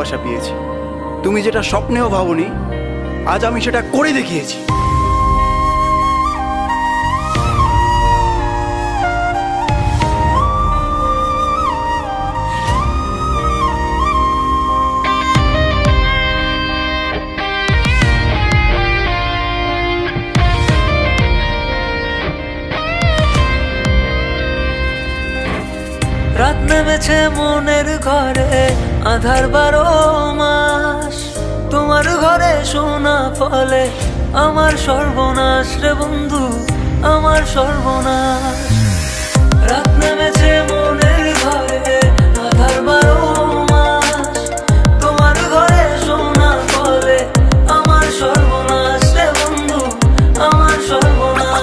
ভালোবাসা পেয়েছি। তুমি যেটা স্বপ্নেও ভাবনি, আজ আমি সেটা করে দেখিয়েছি। রাত নেমেছে মনের ঘরে, আধার 12 মাস। তোমার ঘরে সোনা ফলে আমার সর্বনাশ রে বন্ধু, আমার সর্বনাশ। রাত নেমেছে মনের ঘরে, আধার 12 মাস। তোমার ঘরে সোনা ফলে আমার সর্বনাশ রে বন্ধু, আমার সর্বনাশ।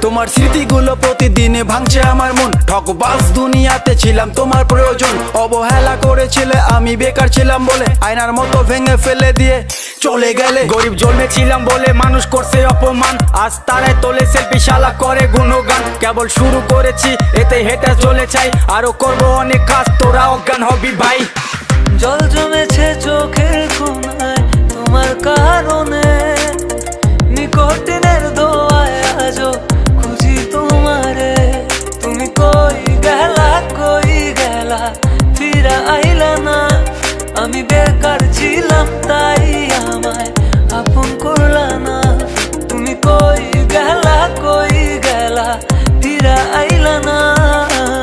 তোমার স্মৃতিগুলো প্রতিদিনে ভাঙছে আমার মন। ঠকবাজ দুনিয়াতে ছিলাম তোমার প্রয়োজন, অবহেলা করেছিলে আমি বেকার ছিলাম বলে, আয়নার মতো ভেঙে ফেলে দিয়ে চলে গেলে। গরিব জন্মেছিলাম বলে মানুষ করছে অপমান, আজ তারাই তোলে সেলফি, শালা করে গুণগান। কেবল শুরু করেছি, এতে হেঁটে চলে চাই, আরো করবো অনেক কাজ, তোরা অজ্ঞান হবি ভাই। জল জমেছে চোখের কোণায় তোমার কারণে, নিকটিনের দোয়ায় আজও খুঁজি তোমারে। তুমি কই গেলা ফিরা আইলা না। আমি বেকার ছিলাম তাই আমায় আপন করলা না। তুমি কই গেলা ফিরা আইলা না।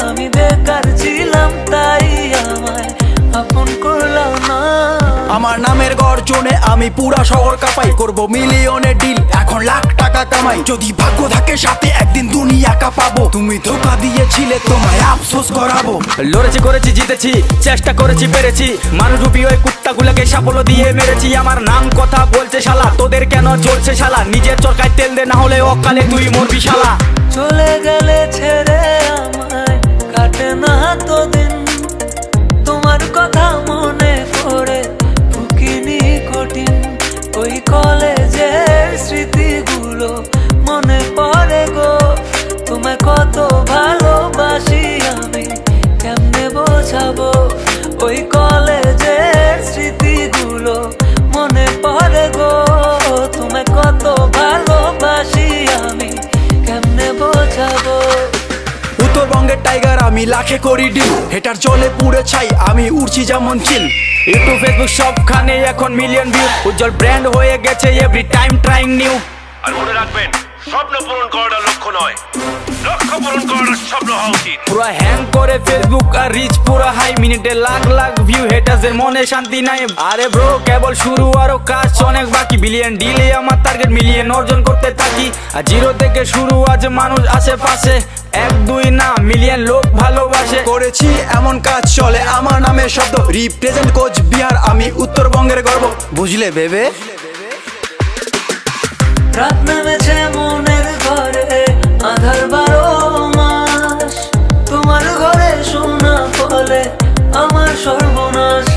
আমি বেকার ছিলাম তাই আমায় আপন করলা না। আমার নামের গর্জনে আমি পুরা শহর কাঁপাই, করবো মিলিয়নের ডিল, এখন লাখ টাকা কামাই। যদি ভাগ্য থাকে সাথে একদিন দুনিয়া কাঁপাবো। তুমি ধোকা দিয়েছিলে, তোমায় আফসোস করাবো। লড়েছি করেছি জিতেছি, চেষ্টা করেছি পেরেছি, মানুষ রূপী ওই কুত্তাগুলোকে সাফল্য দিয়ে মেরেছি। আমার নাম কথা বলছে শালা, তোদের কেন চলছে শালা? নিজের চরকায় তেল দে, না হলে অকালে তুই মরবি শালা। চলে গেলে ছেড়ে আমায় কাটে না তো দিন, তোমার কথা মনে করে ফুকিনি কঠিন। ওই কলেজের স্মৃতিগুলো মনে পড়ে গো, তোমায় কত ভালোবাসি আমি কেমনে বোঝাবো। ওই কলেজের স্মৃতিগুলো মনে পড়ে গো, তোমায় কত ভালোবাসি আমি কেমনে বোঝাবো। উত্তরবঙ্গের টাইগার আমি, লাখে করি ডিল, হেটার চলে পুড়ে ছাই, আমি উড়ছি যেমন চিল। ইউটিউব ফেসবুক সবখানে এখন মিলিয়ন ভিউ, উজ্জ্বল ব্র্যান্ড হয়ে গেছে এভরি টাইম ট্রাইং নিউ। আর মনে রাখবেন, স্বপ্ন পূরণ করাটা লক্ষ্য নয়, লক্ষ্য পূরণ করাটা স্বপ্ন হওয়া উচিত। পুরো হ্যাং করে ফেসবুক আর রিচ পুরো হাই, মিনিটে লাখ লাখ ভিউ, হেটার্সের মনে শান্তি নাই। আরে ব্রো কেবল শুরু, আরো কাজ অনেক বাকি। বিলিয়ন ডিলে আমার টার্গেট, মিলিয়ন অর্জন করতে থাকি। আর জিরো থেকে শুরু, আজ মানুষ আশেপাশে, 1 2 না মিলিয়ন লোক ভালোবাসে। করেছি এমন কাজ চলে আমার নামে শব্দ, রিপ্রেজেন্ট কোচবিহার, আমি উত্তরবঙ্গের গর্ব, বুঝলে বেবে? রাত নেমেছে মনের ঘরে, আধার 12 মাস। তোমার ঘরে সোনা ফলে আমার সর্বনাশ